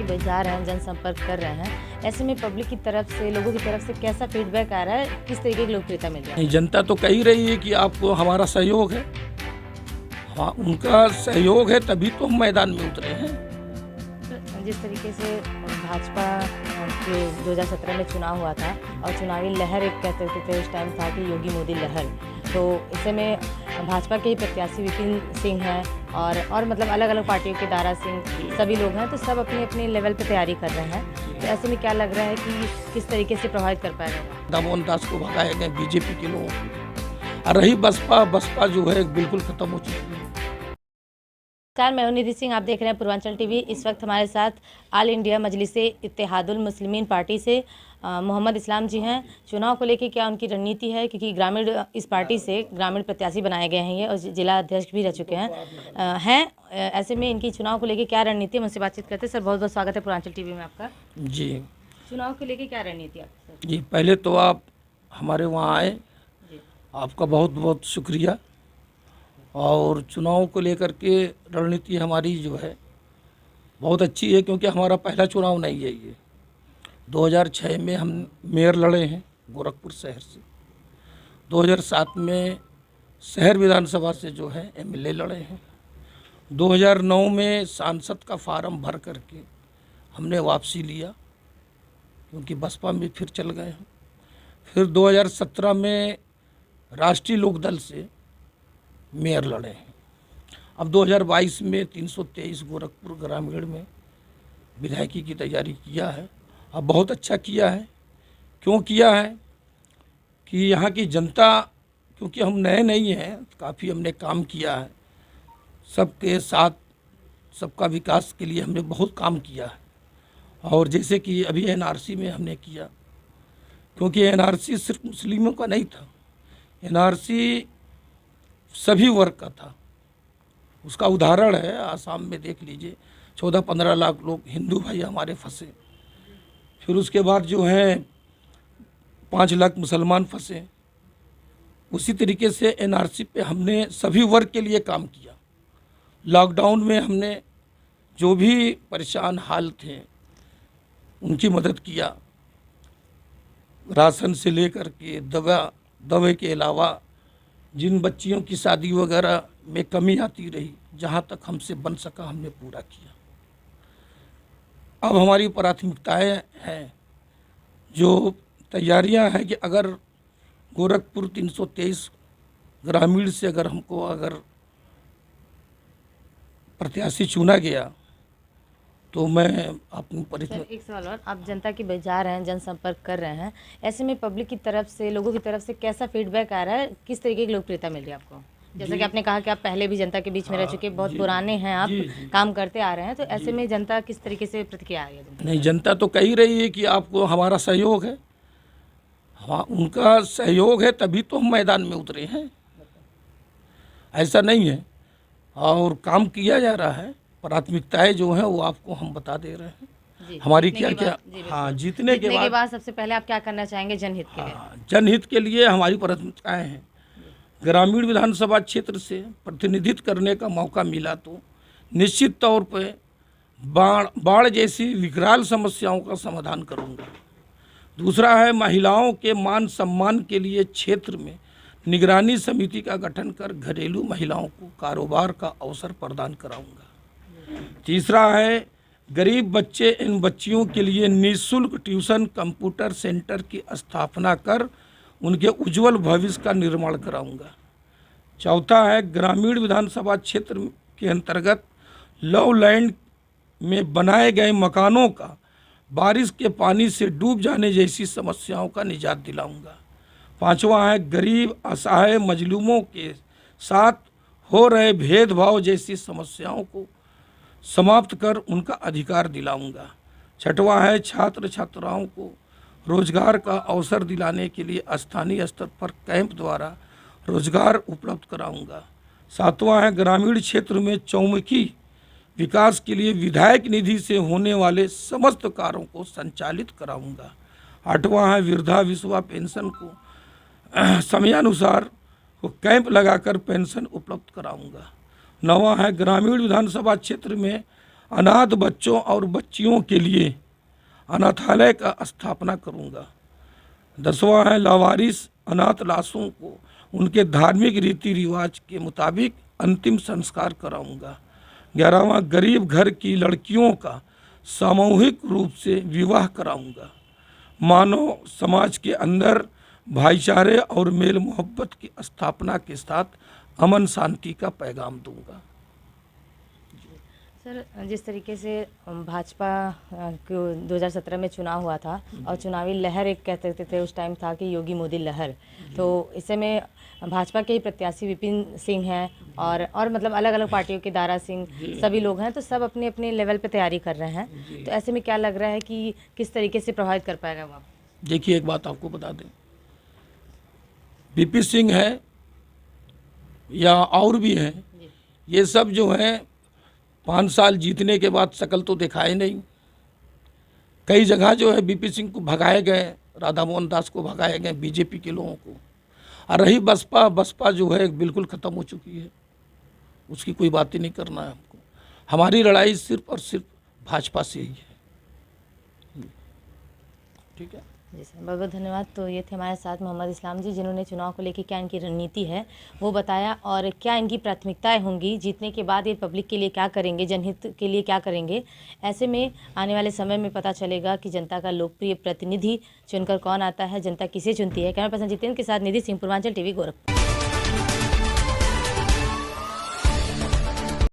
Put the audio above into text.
की बाजार हैं, जनसंपर्क कर रहे हैं, ऐसे में पब्लिक की तरफ से, लोगों की तरफ से कैसा फीडबैक आ रहा है, किस तरीके की लोकप्रियता मिल रही नहीं, जनता तो कह ही रही है कि आपको हमारा सहयोग है। हाँ, उनका सहयोग है तभी तो हम मैदान में उतरे हैं। है? जिस तरीके से भाजपा के 2017 में चुनाव हुआ था और चुनावी लहर एक कहते थे उस टाइम था कि योगी मोदी लहर, तो ऐसे में भाजपा के ही प्रत्याशी विपिन सिंह हैं और मतलब अलग अलग पार्टियों के दारा सिंह सभी लोग हैं, तो सब अपनी अपनी लेवल पे तैयारी कर रहे हैं। तो ऐसे में क्या लग रहा है कि किस तरीके से प्रभावित कर पाएगा? दामोदर दास को भगाए गए बीजेपी के लोगों को। और रही बसपा जो है बिल्कुल खत्म हो चुकी है। नमस्कार, मैं हूं निधि सिंह, आप देख रहे हैं पूर्वांचल टीवी। इस वक्त हमारे साथ all India Majlise Ittehadul Muslimeen party से मोहम्मद इस्लाम जी हैं। चुनाव को लेकर क्या उनकी रणनीति है, क्योंकि ग्रामीण इस पार्टी से ग्रामीण प्रत्याशी बनाए गए हैं ये और जिला अध्यक्ष भी रह चुके हैं ऐसे में इनकी चुनाव को लेकर क्या रणनीति है, मुझसे बातचीत करते हैं। सर, बहुत बहुत स्वागत है पूर्वांचल टीवी में आपका। जी चुनाव को लेकर क्या रणनीति आपकी सर? जी, पहले तो आप हमारे वहाँ आए, आपका बहुत बहुत शुक्रिया। और चुनाव को लेकर के रणनीति हमारी जो है बहुत अच्छी है, क्योंकि हमारा पहला चुनाव नहीं है ये। 2006 में हम मेयर लड़े हैं गोरखपुर शहर से। 2007 में शहर विधानसभा से जो है एमएलए लड़े हैं। 2009 में सांसद का फार्म भर करके हमने वापसी लिया, क्योंकि बसपा में फिर चल गए हैं। फिर 2017 में राष्ट्रीय लोकदल से मेयर लड़े हैं। अब 2022 में 323 गोरखपुर ग्रामीण में विधायकी की तैयारी किया है। अब बहुत अच्छा किया है। क्यों किया है कि यहाँ की जनता, क्योंकि हम नए नहीं हैं, काफ़ी हमने काम किया है सबके साथ, सबका विकास के लिए हमने बहुत काम किया है। और जैसे कि अभी एनआरसी में हमने किया, क्योंकि एनआरसी सिर्फ मुस्लिमों का नहीं था, एनआरसी सभी वर्ग का था। उसका उदाहरण है आसाम में, देख लीजिए 14-15 लाख लोग हिंदू भाई हमारे फंसे। फिर उसके बाद जो है 5 लाख मुसलमान फंसे। उसी तरीके से एनआरसी पे हमने सभी वर्ग के लिए काम किया। लॉकडाउन में हमने जो भी परेशान हाल थे उनकी मदद किया, राशन से लेकर के दवा के अलावा जिन बच्चियों की शादी वगैरह में कमी आती रही, जहाँ तक हमसे बन सका हमने पूरा किया। अब हमारी प्राथमिकताएं हैं, जो तैयारियां हैं कि अगर गोरखपुर 323 ग्रामीण से अगर प्रत्याशी चुना गया तो मैं अपनी सर, एक सवाल और, आप जनता की बाजार हैं, जनसंपर्क कर रहे हैं, ऐसे में पब्लिक की तरफ से, लोगों की तरफ से कैसा फीडबैक आ रहा है, किस तरीके की लोकप्रियता मिल रही है आपको? जैसा कि आपने कहा कि आप पहले भी जनता के बीच में रह चुके, बहुत पुराने हैं आप, काम करते आ रहे हैं, तो ऐसे में जनता किस तरीके से प्रतिक्रिया आ रही है? नहीं, जनता तो कह ही रही है कि आपको हमारा सहयोग है। हाँ, उनका सहयोग है तभी तो हम मैदान में उतरे हैं, ऐसा नहीं है। और काम किया जा रहा है। प्राथमिकताएं जो हैं वो आपको हम बता दे रहे हैं हमारी क्या क्या। हाँ, जीतने के बाद सबसे पहले आप क्या करना चाहेंगे जनहित के लिए? जनहित के लिए हमारी प्राथमिकताएं हैं। ग्रामीण विधानसभा क्षेत्र से प्रतिनिधित्व करने का मौका मिला तो निश्चित तौर पर बाढ़ जैसी विकराल समस्याओं का समाधान करूंगा। दूसरा है, महिलाओं के मान सम्मान के लिए क्षेत्र में निगरानी समिति का गठन कर घरेलू महिलाओं को कारोबार का अवसर प्रदान कराऊंगा। तीसरा है, गरीब बच्चे इन बच्चियों के लिए निःशुल्क ट्यूशन कंप्यूटर सेंटर की स्थापना कर उनके उज्जवल भविष्य का निर्माण कराऊंगा। चौथा है, ग्रामीण विधानसभा क्षेत्र के अंतर्गत लवलैंड में बनाए गए मकानों का बारिश के पानी से डूब जाने जैसी समस्याओं का निजात दिलाऊंगा। पांचवा है, गरीब असहाय मजलूमों के साथ हो रहे भेदभाव जैसी समस्याओं को समाप्त कर उनका अधिकार दिलाऊंगा। छठवां है, छात्र छात्राओं को रोजगार का अवसर दिलाने के लिए स्थानीय स्तर पर कैंप द्वारा रोजगार उपलब्ध कराऊंगा। सातवां है, ग्रामीण क्षेत्र में चौमुखी विकास के लिए विधायक निधि से होने वाले समस्त कार्यों को संचालित कराऊंगा। आठवां है, वृद्धा विधवा पेंशन को समयानुसार कैंप लगाकर पेंशन उपलब्ध कराऊंगा। नौवां है, ग्रामीण विधानसभा क्षेत्र में अनाथ बच्चों और बच्चियों के लिए अनाथालय का स्थापना करूंगा। 10वां है लावारिस अनाथ लाशों को उनके धार्मिक रीति रिवाज के मुताबिक अंतिम संस्कार कराऊंगा। 11वां गरीब घर की लड़कियों का सामूहिक रूप से विवाह कराऊंगा। मानव समाज के अंदर भाईचारे और मेल मोहब्बत की स्थापना के साथ अमन शांति का पैगाम दूंगा। सर, जिस तरीके से भाजपा को 2017 में चुनाव हुआ था और चुनावी लहर एक कहते थे उस टाइम था कि योगी मोदी लहर, तो इस समय भाजपा के ही प्रत्याशी विपिन सिंह हैं और मतलब अलग अलग पार्टियों के दारा सिंह सभी लोग हैं, तो सब अपने अपने लेवल पे तैयारी कर रहे हैं। तो ऐसे में क्या लग रहा है कि किस तरीके से प्रभावित कर पाएगा वो? देखिए, एक बात आपको बता दें, विपिन सिंह है या और भी हैं, ये सब जो हैं 5 साल जीतने के बाद शकल तो दिखाए नहीं। कई जगह जो है बीपी सिंह को भगाए गए, राधा मोहन दास को भगाए गए बीजेपी के लोगों को। और रही बसपा जो है बिल्कुल ख़त्म हो चुकी है, उसकी कोई बात ही नहीं करना है हमको। हमारी लड़ाई सिर्फ और सिर्फ भाजपा से ही है। ठीक है जी सर, बहुत बहुत धन्यवाद। तो ये थे हमारे साथ मोहम्मद इस्लाम जी, जिन्होंने चुनाव को लेकर क्या इनकी रणनीति है वो बताया और क्या इनकी प्राथमिकताएं होंगी, जीतने के बाद ये पब्लिक के लिए क्या करेंगे, जनहित के लिए क्या करेंगे। ऐसे में आने वाले समय में पता चलेगा कि जनता का लोकप्रिय प्रतिनिधि चुनकर कौन आता है, जनता किसे चुनती है। कैमरा पर्सन जितेंद्र के साथ निधि सिंह, पूर्वांचल टीवी, गोरखपुर।